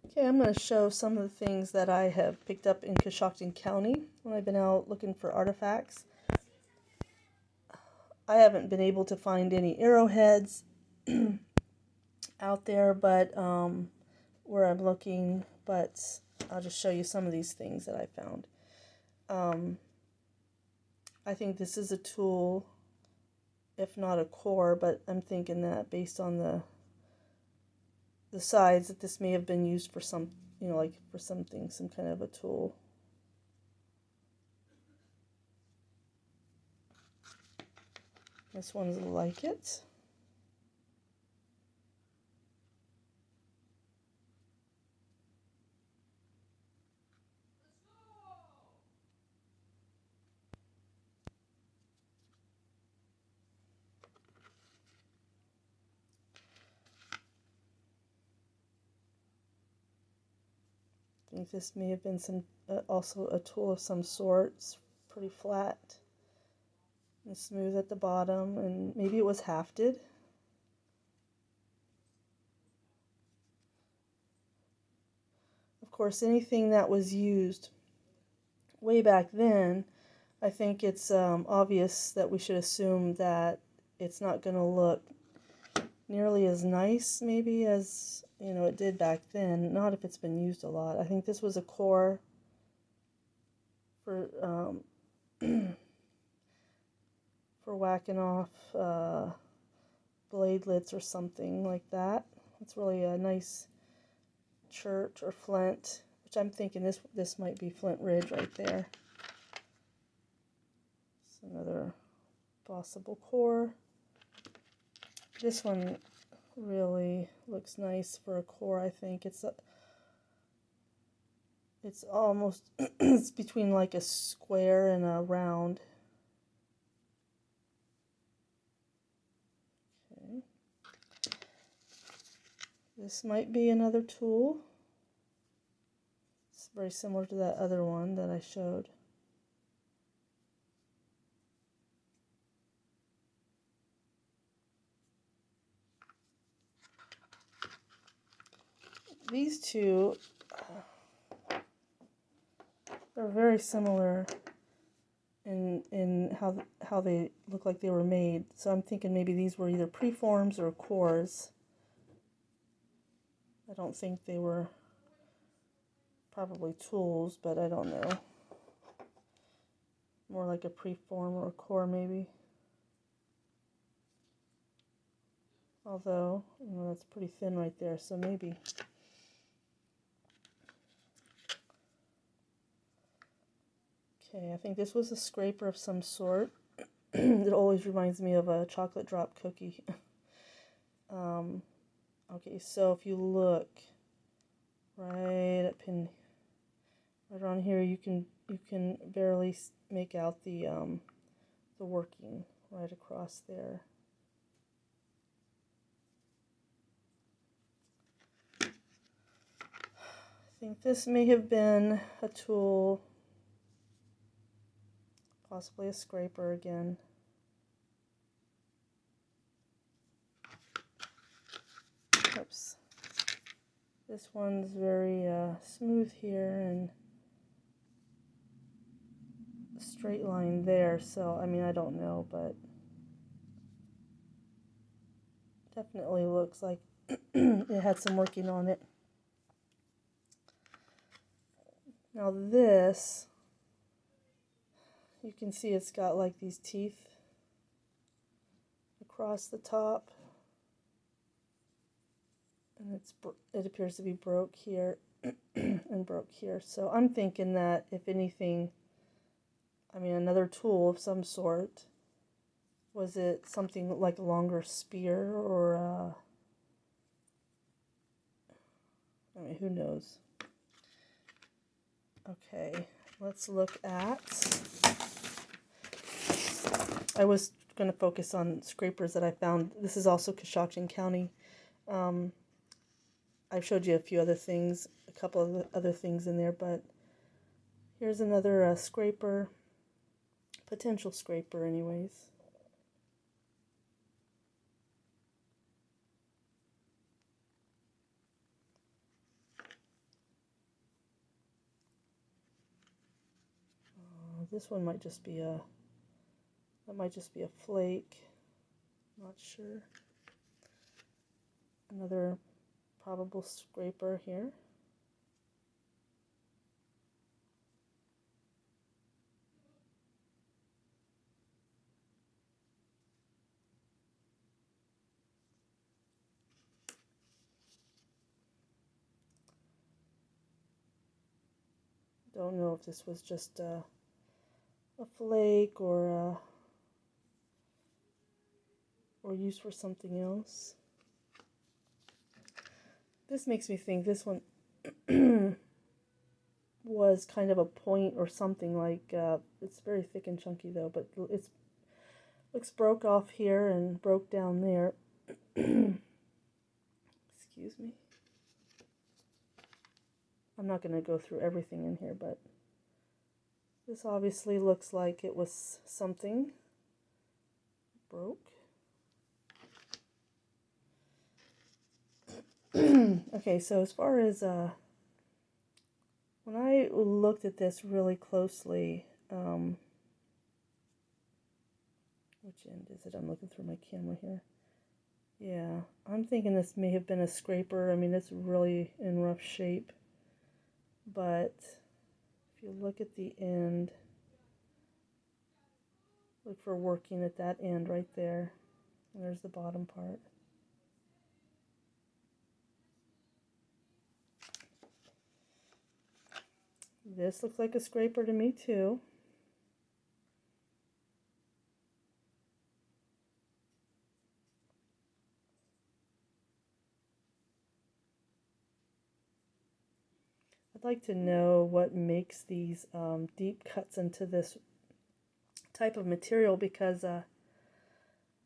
Okay, I'm going to show some of the things that I have picked up in Coshocton County when I've been out looking for artifacts. I haven't been able to find any arrowheads out there, but where I'm looking, but I'll just show you some of these things that I found. I think this is a tool, if not a core, but I'm thinking that based on the sides that this may have been used for some, like for something, some kind of a tool. This one's like it. I think this may have been some also a tool of some sort. It's pretty flat and smooth at the bottom, and maybe it was hafted. Of course, anything that was used way back then, I think it's obvious that we should assume that it's not going to look nearly as nice maybe as it did back then, not if it's been used a lot. I think this was a core for for whacking off bladelets or something like that. It's really a nice chert or flint, which I'm thinking this might be Flint Ridge right there. It's another possible core. This one really looks nice for a core. I think it's almost it's between like a square and a round. Okay. This might be another tool. It's very similar to that other one that I showed. These two are very similar in how they look like they were made. So I'm thinking maybe these were either preforms or cores. I don't think they were probably tools, but I don't know. More like a preform or a core maybe. Although, that's pretty thin right there, so maybe. Okay, I think this was a scraper of some sort. It always reminds me of a chocolate drop cookie. Okay, so if you look right around here, you can barely make out the working right across there. I think this may have been a tool, possibly a scraper again. Oops. This one's very smooth here and a straight line there, so I don't know, but definitely looks like it had some working on it. Now this, you can see it's got like these teeth across the top, and it appears to be broke here and broke here. So I'm thinking that if anything, another tool of some sort. Was it something like a longer spear or who knows? Okay, let's look at, I was going to focus on scrapers that I found. This is also Coshocton County. I've showed you a few other things, a couple of other things in there, but here's another scraper, potential scraper anyways. this one might just be a, that might just be a flake. Not sure. Another probable scraper here. Don't know if this was just a flake or used for something else. This makes me think this one was kind of a point or something, like it's very thick and chunky though, but it's looks broke off here and broke down there. Excuse me. I'm not going to go through everything in here, but this obviously looks like it was something broke. Okay, so as far as when I looked at this really closely, which end is it? I'm looking through my camera here. Yeah, I'm thinking this may have been a scraper. I mean, it's really in rough shape. But if you look at the end, look for working at that end right there. And there's the bottom part. This looks like a scraper to me too. I'd like to know what makes these deep cuts into this type of material, because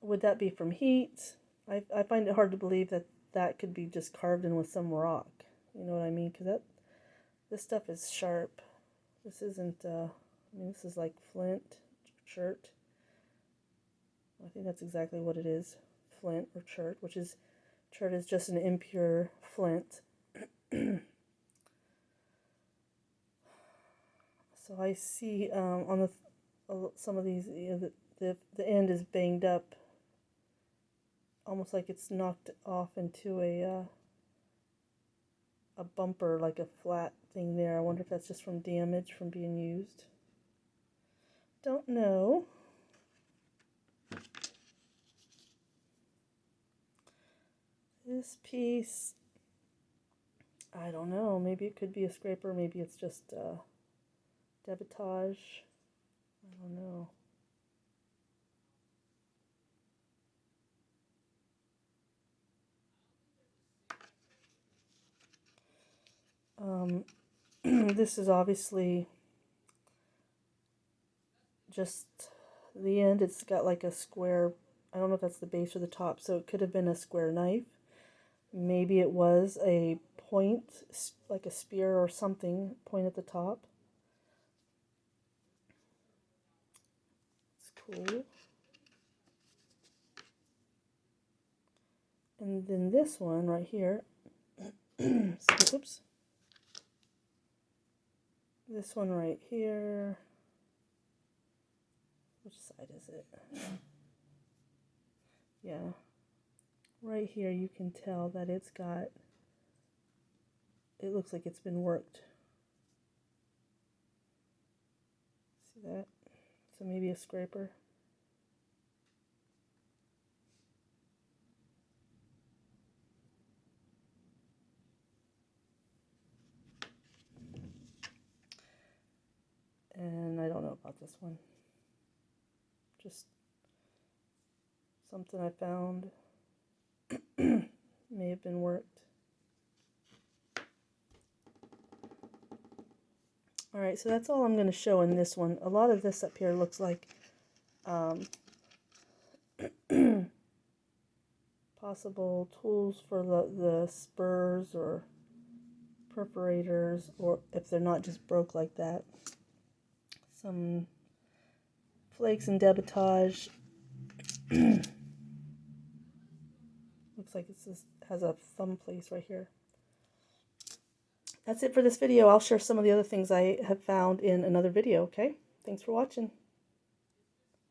would that be from heat? I find it hard to believe that that could be just carved in with some rock. You know what I mean? Because this stuff is sharp. This isn't, I mean, this is like Flint chert. I think that's exactly what it is. Flint or chert, which is, chert is just an impure flint. So I see on the some of these, you know, the end is banged up, almost like it's knocked off into a bumper, like a flat thing there. I wonder if that's just from damage from being used. Don't know. This piece, I don't know. Maybe it could be a scraper. Maybe it's just debitage. I don't know. This is obviously just the end. It's got like a square, I don't know if that's the base or the top, so it could have been a square knife. Maybe it was a point, like a spear or something, point at the top. It's cool. And then this one right here, oops. This one right here, which side is it? Yeah, right here you can tell that it's got, it looks like it's been worked. See that? So maybe a scraper. And I don't know about this one. Just something I found. May have been worked. Alright, so that's all I'm going to show in this one. A lot of this up here looks like possible tools for the spurs or perforators, or if they're not just broke like that. Some flakes and debitage. Looks like it has a thumb place right here. That's it for this video. I'll share some of the other things I have found in another video, okay? Thanks for watching.